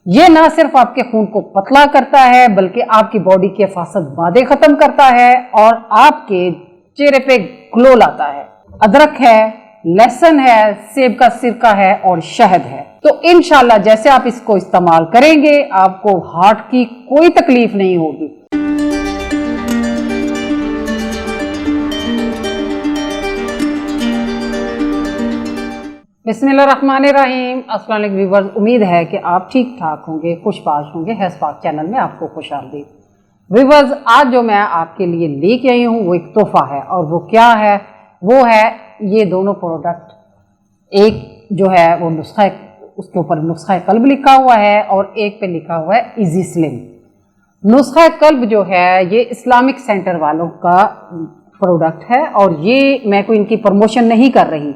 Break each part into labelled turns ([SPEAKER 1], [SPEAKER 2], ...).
[SPEAKER 1] یہ نہ صرف آپ کے خون کو پتلا کرتا ہے بلکہ آپ کی باڈی کے فاسد مادے ختم کرتا ہے اور آپ کے چہرے پہ گلو لاتا ہے۔ ادرک ہے، لہسن ہے، سیب کا سرکہ ہے اور شہد ہے۔ تو انشاءاللہ جیسے آپ اس کو استعمال کریں گے آپ کو ہارٹ کی کوئی تکلیف نہیں ہوگی۔ بسم اللہ الرحمن الرحیم۔ السلام علیکم ویورز، امید ہے کہ آپ ٹھیک ٹھاک ہوں گے، خوش باش ہوں گے۔ ہیلتھ پاک چینل میں آپ کو خوش آمدید۔ ویورز، آج جو میں آپ کے لیے لے کے آئی ہوں وہ ایک تحفہ ہے، اور وہ کیا ہے؟ وہ ہے یہ دونوں پروڈکٹ۔ ایک جو ہے وہ نسخہ، اس کے اوپر نسخہ قلب لکھا ہوا ہے اور ایک پہ لکھا ہوا ہے ایزی سلم۔ نسخہ قلب جو ہے یہ اسلامک سینٹر والوں کا پروڈکٹ ہے، اور یہ میں کوئی ان کی پروموشن نہیں کر رہی،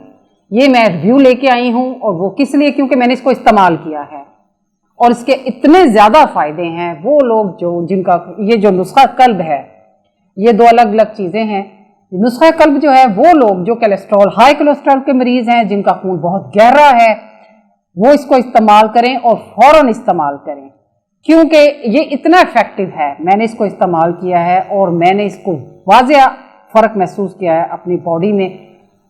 [SPEAKER 1] یہ میں ریویو لے کے آئی ہوں۔ اور وہ کس لیے؟ کیونکہ میں نے اس کو استعمال کیا ہے اور اس کے اتنے زیادہ فائدے ہیں۔ وہ لوگ جن کا یہ جو نسخہ قلب ہے، یہ دو الگ الگ چیزیں ہیں۔ نسخہ قلب جو ہے وہ لوگ جو ہائی کولیسٹرول کے مریض ہیں، جن کا خون بہت گہرا ہے، وہ اس کو استعمال کریں اور فوراً استعمال کریں، کیونکہ یہ اتنا افیکٹو ہے۔ میں نے اس کو استعمال کیا ہے اور میں نے اس کو واضح فرق محسوس کیا ہے اپنی باڈی میں۔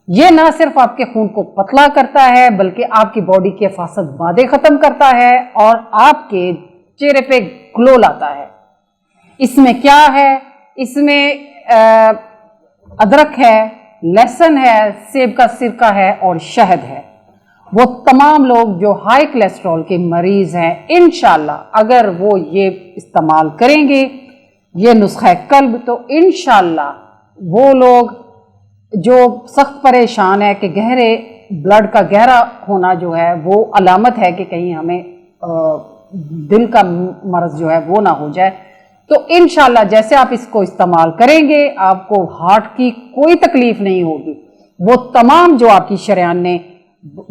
[SPEAKER 1] یہ نہ صرف آپ کے خون کو پتلا کرتا ہے بلکہ آپ کی باڈی کے فاسد مادے ختم کرتا ہے اور آپ کے چہرے پہ گلو لاتا ہے۔ اس میں کیا ہے؟ اس میں ادرک ہے، لہسن ہے، سیب کا سرکہ ہے اور شہد ہے۔ وہ تمام لوگ جو ہائی کولیسٹرول کے مریض ہیں، انشاءاللہ اگر وہ یہ استعمال کریں گے یہ نسخہ قلب، تو انشاءاللہ وہ لوگ جو سخت پریشان ہے کہ گہرے بلڈ کا گہرا ہونا جو ہے وہ علامت ہے کہ کہیں ہمیں دل کا مرض جو ہے وہ نہ ہو جائے، تو انشاءاللہ جیسے آپ اس کو استعمال کریں گے آپ کو ہارٹ کی کوئی تکلیف نہیں ہوگی۔ وہ تمام جو آپ کی شریانیں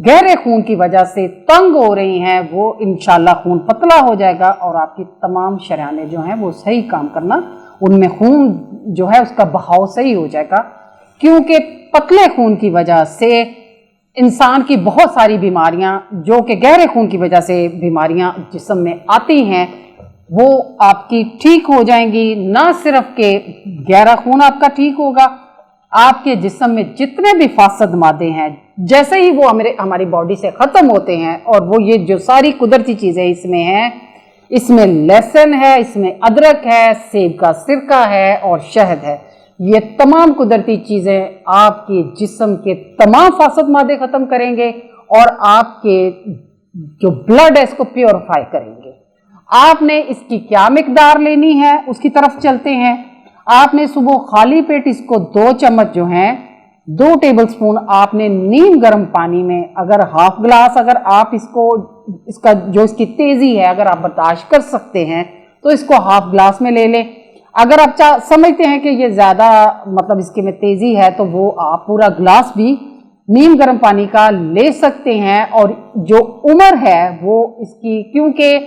[SPEAKER 1] گہرے خون کی وجہ سے تنگ ہو رہی ہیں وہ انشاءاللہ خون پتلا ہو جائے گا، اور آپ کی تمام شریانیں جو ہیں وہ صحیح کام کرنا، ان میں خون جو ہے اس کا بہاؤ صحیح ہو جائے گا۔ کیونکہ پتلے خون کی وجہ سے انسان کی بہت ساری بیماریاں جو کہ گہرے خون کی وجہ سے بیماریاں جسم میں آتی ہیں وہ آپ کی ٹھیک ہو جائیں گی۔ نہ صرف کہ گہرا خون آپ کا ٹھیک ہوگا، آپ کے جسم میں جتنے بھی فاسد مادے ہیں جیسے ہی وہ ہماری باڈی سے ختم ہوتے ہیں، اور وہ یہ جو ساری قدرتی چیزیں اس میں ہیں، اس میں لہسن ہے، اس میں ادرک ہے، سیب کا سرکہ ہے اور شہد ہے، یہ تمام قدرتی چیزیں آپ کے جسم کے تمام فاسد مادے ختم کریں گے اور آپ کے جو بلڈ ہے اس کو پیوریفائی کریں گے۔ آپ نے اس کی کیا مقدار لینی ہے اس کی طرف چلتے ہیں۔ آپ نے صبح خالی پیٹ اس کو 2 چمچ جو ہیں 2 ٹیبل سپون آپ نے نیم گرم پانی میں، اگر ہاف گلاس، اگر آپ اس کا جو اس کی تیزی ہے اگر آپ برداشت کر سکتے ہیں تو اس کو ہاف گلاس میں لے لیں۔ اگر آپ سمجھتے ہیں کہ یہ زیادہ مطلب اس کے میں تیزی ہے تو وہ آپ پورا گلاس بھی نیم گرم پانی کا لے سکتے ہیں۔ اور جو عمر ہے وہ اس کی، کیونکہ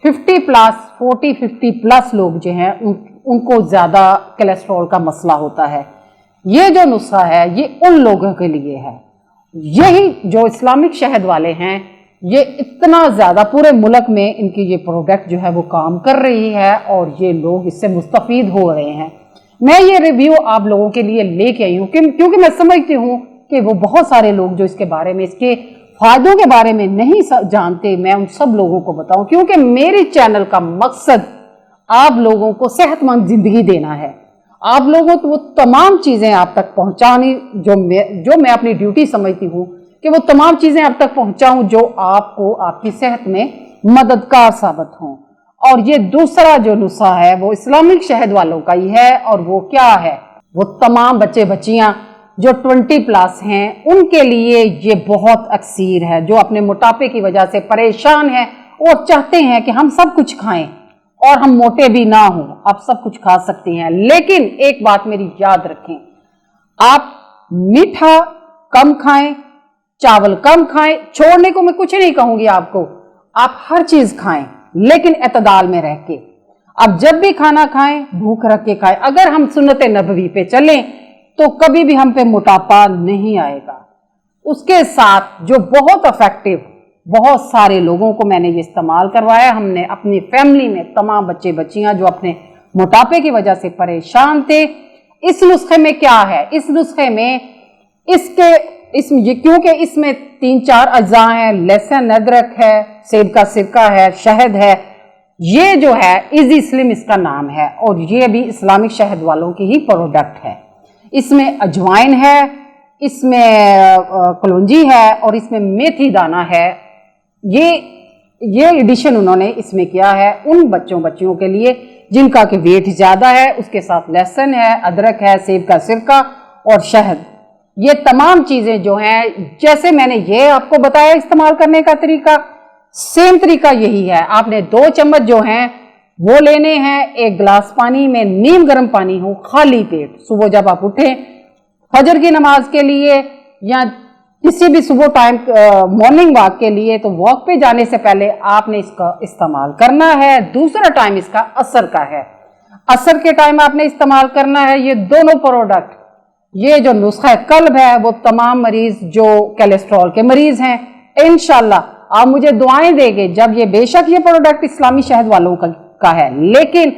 [SPEAKER 1] 40+ لوگ جو ہیں ان کو زیادہ کولیسٹرول کا مسئلہ ہوتا ہے۔ یہ جو نسخہ ہے یہ ان لوگوں کے لیے ہے۔ یہی جو اسلامک شہد والے ہیں یہ اتنا زیادہ پورے ملک میں ان کی یہ پروڈکٹ جو ہے وہ کام کر رہی ہے اور یہ لوگ اس سے مستفید ہو رہے ہیں۔ میں یہ ریویو آپ لوگوں کے لیے لے کے آئی ہوں کیونکہ میں سمجھتی ہوں کہ وہ بہت سارے لوگ جو اس کے بارے میں، اس کے فائدوں کے بارے میں نہیں جانتے، میں ان سب لوگوں کو بتاؤں، کیونکہ میرے چینل کا مقصد آپ لوگوں کو صحت مند زندگی دینا ہے۔ آپ لوگوں کو وہ تمام چیزیں آپ تک پہنچانی جو میں اپنی ڈیوٹی سمجھتی ہوں کہ وہ تمام چیزیں آپ تک پہنچاؤں جو آپ کو آپ کی صحت میں مددگار ثابت ہوں۔ اور یہ دوسرا جو نسخہ ہے وہ اسلامک شہد والوں کا ہی ہے، اور وہ کیا ہے؟ وہ تمام بچے بچیاں جو 20+ ہیں ان کے لیے یہ بہت اکسیر ہے، جو اپنے موٹاپے کی وجہ سے پریشان ہیں اور چاہتے ہیں کہ ہم سب کچھ کھائیں اور ہم موٹے بھی نہ ہوں۔ آپ سب کچھ کھا سکتے ہیں، لیکن ایک بات میری یاد رکھیں، آپ میٹھا کم کھائیں، چاول کم کھائیں، چھوڑنے کو میں کچھ نہیں کہوں گی آپ کو، آپ ہر چیز کھائیں لیکن اعتدال میں رہ کے۔ اب جب بھی کھانا کھائیں بھوک رکھ کے کھائیں۔ اگر ہم سنت نبوی پہ چلیں تو کبھی بھی ہم پہ موٹاپا نہیں آئے گا۔ اس کے ساتھ جو بہت افیکٹو بہت سارے لوگوں کو میں نے یہ استعمال کروایا. ہم نے اپنی فیملی میں تمام بچے بچیاں جو اپنے موٹاپے کی وجہ سے پریشان تھے. اس نسخے میں کیا ہے؟ اس نسخے میں کیونکہ اس میں 3-4 اجزاء ہیں، لہسن، ادرک ہے، سیب کا سرکہ ہے، شہد ہے. یہ جو ہے ایزی سلم اس کا نام ہے، اور یہ بھی اسلامک شہد والوں کی ہی پروڈکٹ ہے. اس میں اجوائن ہے، اس میں کلونجی ہے، اور اس میں میتھی دانہ ہے. یہ ایڈیشن انہوں نے اس میں کیا ہے ان بچیوں کے لیے جن کا کہ ویٹ زیادہ ہے. اس کے ساتھ لہسن ہے، ادرک ہے، سیب کا سرکہ اور شہد. یہ تمام چیزیں جو ہیں، جیسے میں نے یہ آپ کو بتایا استعمال کرنے کا طریقہ، سیم طریقہ یہی ہے. آپ نے 2 چمچ جو ہیں وہ لینے ہیں 1 گلاس پانی میں، نیم گرم پانی ہو، خالی پیٹ. صبح جب آپ اٹھیں فجر کی نماز کے لیے یا کسی بھی صبح ٹائم مارننگ واک کے لیے، تو واک پہ جانے سے پہلے آپ نے اس کا استعمال کرنا ہے. دوسرا ٹائم اس کا عصر کا ہے، عصر کے ٹائم آپ نے استعمال کرنا ہے. یہ دونوں پروڈکٹ، یہ جو نسخہ قلب ہے وہ تمام مریض جو کولیسٹرول کے مریض ہیں انشاءاللہ آپ مجھے دعائیں دیں گے. جب یہ بے شک یہ پروڈکٹ اسلامی شہد والوں کا ہے، لیکن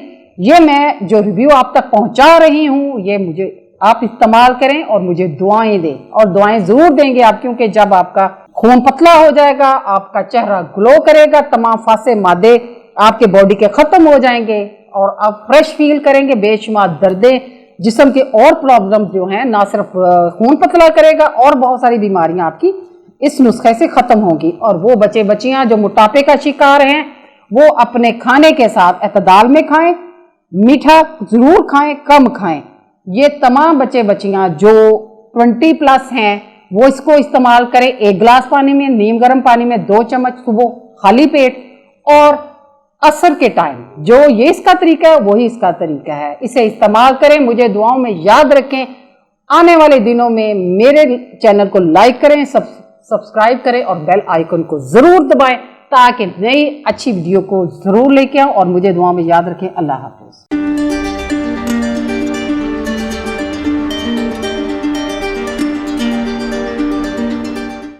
[SPEAKER 1] یہ میں جو ریویو آپ تک پہنچا رہی ہوں یہ مجھے آپ استعمال کریں اور مجھے دعائیں دیں، اور دعائیں ضرور دیں گے آپ، کیونکہ جب آپ کا خون پتلا ہو جائے گا، آپ کا چہرہ گلو کرے گا، تمام فاسد مادے آپ کے باڈی کے ختم ہو جائیں گے اور آپ فریش فیل کریں گے. بے شمار دردیں، جسم کے اور پرابلم جو ہیں، نہ صرف خون پتلا کرے گا اور بہت ساری بیماریاں آپ کی اس نسخے سے ختم ہوں گی. اور وہ بچے بچیاں جو موٹاپے کا شکار ہیں وہ اپنے کھانے کے ساتھ اعتدال میں کھائیں، میٹھا ضرور کھائیں، کم کھائیں. یہ تمام بچے بچیاں جو 20+ ہیں وہ اس کو استعمال کریں. 1 گلاس پانی میں، نیم گرم پانی میں 2 چمچ صبح خالی پیٹ، اور عصر کے ٹائم. جو یہ اس کا طریقہ ہے وہی اس کا طریقہ ہے. اسے استعمال کریں. مجھے دعاؤں میں یاد رکھیں. آنے والے دنوں میں میرے چینل کو لائک کریں، سبسکرائب کریں اور بیل آئیکن کو ضرور دبائیں تاکہ نئی اچھی ویڈیو کو ضرور لے کے آؤں. اور مجھے دعاؤں میں یاد رکھیں. اللہ حافظ.